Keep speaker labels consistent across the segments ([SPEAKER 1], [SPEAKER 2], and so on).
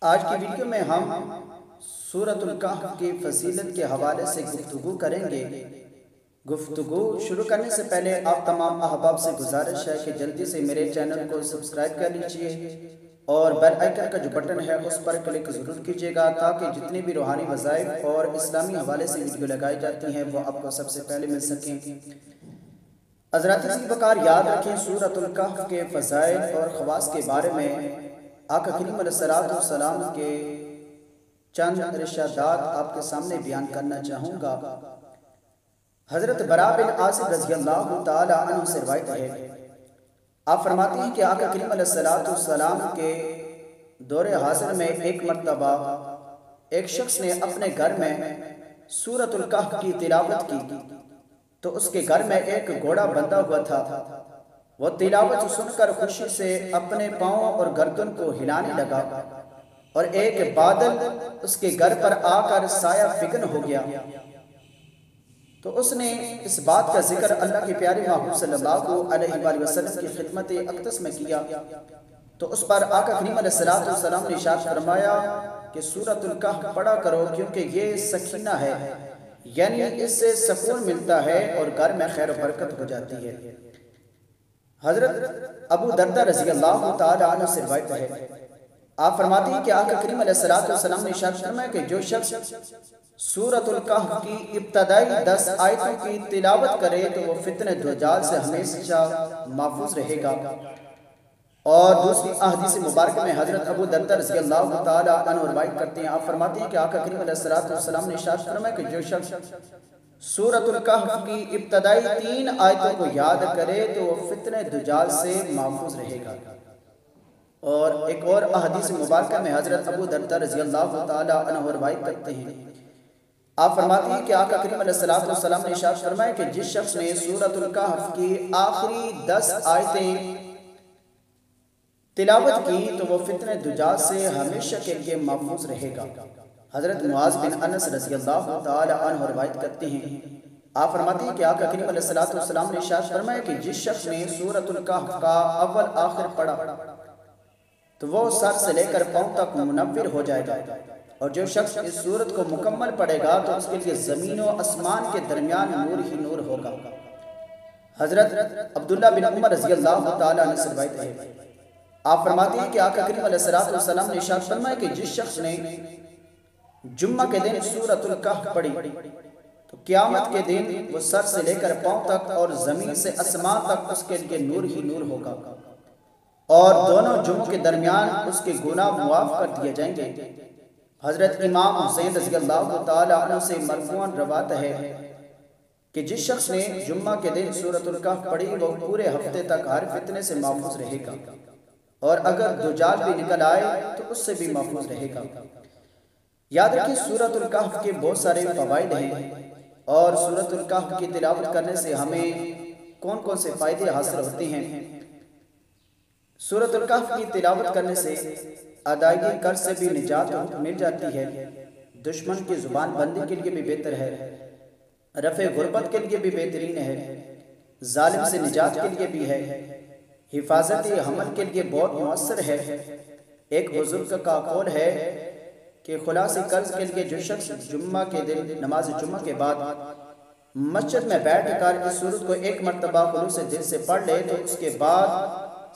[SPEAKER 1] آج کی ویڈیو میں ہم سورۃ الکہف کی فضیلت کے حوالے سے گفتگو کریں گے۔ گفتگو شروع کرنے سے پہلے آپ تمام احباب سے گزارش ہے کہ جلدی سے میرے چینل کو سبسکرائب کر لیجئے اور بیل آئیکن کا جو بٹن ہے اس پر کلک ضرور کیجئے گا تاکہ جتنی بھی روحانی وظائف اور اسلامی حوالے سے ویڈیو لگائی جاتی ہیں وہ آپ کو سب سے پہلے مل سکیں۔ حضرات عزیز وقار یاد رکھیں سورۃ الکہف کے فضائل اور خواص کے بارے میں آقا کریم علیہ السلام کے چند ارشادات آپ کے سامنے بیان کرنا چاہوں گا۔ حضرت براء بن عازب رضی اللہ تعالی عنہ سے روایت ہے، آپ فرماتے ہیں کہ آقا کریم علیہ السلام کے دور حاضر میں ایک مرتبہ ایک شخص نے اپنے گھر میں سورۃ الکہف کی تلاوت کی تو اس کے گھر میں ایک گھوڑا بندھا ہوا تھا۔ وہ تلاوت سن کر خوشی سے اپنے پاؤں اور گردن کو ہلانے لگا اور ایک بادل اس کے گھر پر آ کر سایہ فگن ہو گیا۔ تو اس نے اس بات کا ذکر اللہ کے پیارے محبوب صلی اللہ علیہ وآلہ وسلم کی خدمت اقدس میں کیا تو اس پر آقا کریم علیہ السلام نے ارشاد فرمایا کہ سورۃ الکہف پڑھا کرو کیونکہ یہ سکینہ ہے، یعنی اس سے سکون ملتا ہے اور گھر میں خیر و برکت ہو جاتی ہے۔ حضرت ابو دردہ رضی اللہ تعالی عنہ سے روایت ہے، آپ فرماتے ہیں کہ آقا کریم علیہ السلام نے ارشاد فرمایا کہ جو شخص سورۃ الکہف کی ابتدائی 10 آیتوں کی تلاوت کرے تو وہ فتنہ دجال سے ہمیشہ محفوظ رہے گا۔ اور دوسری احادیث مبارکہ میں حضرت ابو دردہ رضی اللہ تعالی عنہ روایت کرتے ہیں، آپ فرماتے ہیں کہ آقا کریم علیہ السلام نے ارشاد فرمایا کہ جو شخص سورۃ الکہف کی ابتدائی 3 آیتوں کو یاد کرے تو وہ فتنہ دجال سے محفوظ رہے گا۔ اور ایک اور احادیث مبارکہ میں حضرت ابو دردہ رضی اللہ تعالی عنہ روایت کرتے ہیں، آپ فرماتے ہیں کہ آقا کریم علیہ السلام نے ارشاد فرمایا کہ جس شخص نے سورۃ الکہف کی آخری 10 آیتیں تلاوت کی تو وہ فتنہ دجال سے ہمیشہ کے لیے محفوظ رہے گا۔ حضرت معاذ بن انس رضی اللہ تعالی عنہ روایت کرتے ہیں، آپ فرماتے ہیں کہ آقا کریم علیہ السلام نے ارشاد فرمایا کہ جس شخص نے سورۃ الکہف کا اول آخر پڑھا تو وہ سر سے لے کر پاؤں تک منور ہو جائے گا، اور جو شخص اس سورت کو مکمل پڑھے گا تو اس کے لیے زمین و آسمان کے درمیان نور ہی نور ہوگا۔ حضرت عبداللہ بن عمر رضی اللہ تعالی عنہ سے روایت ہے، آپ فرماتے ہیں کہ آقا کریم علیہ السلام نے ارشاد فرمایا کہ جس شخص نے جمعہ کے دن سورۃ الکہف پڑھی تو قیامت کے دن وہ سر سے لے کر پاؤں تک اور زمین سے آسمان تک اس کے لیے نور ہی نور ہوگا، اور دونوں جمعوں کے درمیان اس کے گناہ معاف کر دیے جائیں گے۔ حضرت امام حسین رضی اللہ تعالی عنہ سے مرفوعاً روایت ہے کہ جس شخص نے جمعہ کے دن سورۃ الکہف پڑھی وہ پورے ہفتے تک ہر فتنے سے محفوظ رہے گا، اور اگر دجال بھی نکل آئے تو اس سے بھی محفوظ رہے گا۔ یاد رکھیں سورۃ الکہف کے بہت سارے فوائد ہیں، اور سورۃ الکہف کی تلاوت کرنے سے ہمیں کون کون سے فائدے حاصل ہوتے ہیں۔ سورۃ الکہف کی تلاوت کرنے سے ادائیگی قرض سے بھی نجات مل جاتی ہے، دشمن کی زبان بندی کے لیے بھی بہتر ہے، رفع غربت کے لیے بھی بہترین ہے، ظالم سے نجات کے لیے بھی ہے، حفاظت حمل کے لیے بہت مؤثر ہے۔ ایک بزرگ کا قول ہے کہ خلاصی قرض کے لیے جو شخص جمعہ کے دن نماز جمعہ کے بعد مسجد میں بیٹھ کر اس سورت کو ایک مرتبہ خلوص دل سے پڑھ لے تو اس کے بعد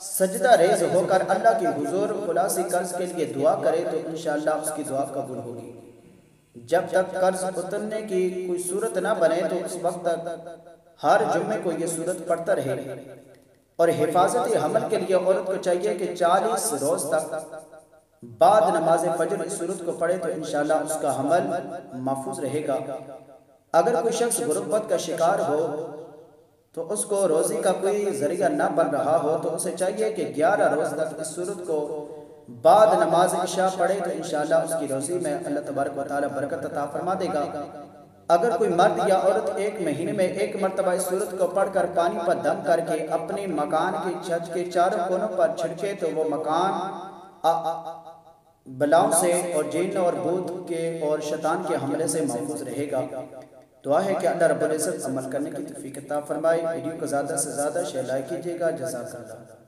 [SPEAKER 1] سجدہ ریز ہو کر اللہ کی حضور خلاصی قرض کے لیے دعا کرے تو انشاءاللہ اس کی دعا قبول ہوگی۔ جب تک قرض اترنے کی کوئی صورت نہ بنے تو اس وقت تک ہر جمعے کو یہ صورت پڑھتا رہے، اور حفاظت حمل کے لیے عورت کو چاہیے کہ 40 روز تک بعد نماز فجر اس صورت کو پڑھے تو انشاءاللہ اس کا حمل محفوظ رہے گا۔ اگر کوئی شخص غربت کا شکار ہو تو اس کو روزی کا کوئی ذریعہ نہ بن رہا ہو تو اسے چاہیے کہ 11 روز تک اس صورت کو بعد نماز عشاء پڑھے تو انشاءاللہ اس کی روزی میں اللہ تبارک و تعالی برکت عطا فرما دے گا۔ اگر کوئی مرد یا عورت ایک مہینے میں ایک مرتبہ اس صورت کو پڑھ کر پانی پر دم کر کے اپنے مکان کی چھت کے چاروں کونوں پر چھڑکے تو وہ مکان بلاؤں سے اور جن اور بھوت کے اور شیطان کے حملے سے محفوظ رہے گا۔ دعا ہے کہ اللہ رب العزت عمل کرنے کی توفیق عطا فرمائے۔ ویڈیو کو زیادہ سے زیادہ شیئر لائک کیجئے گا۔ جزاک اللہ۔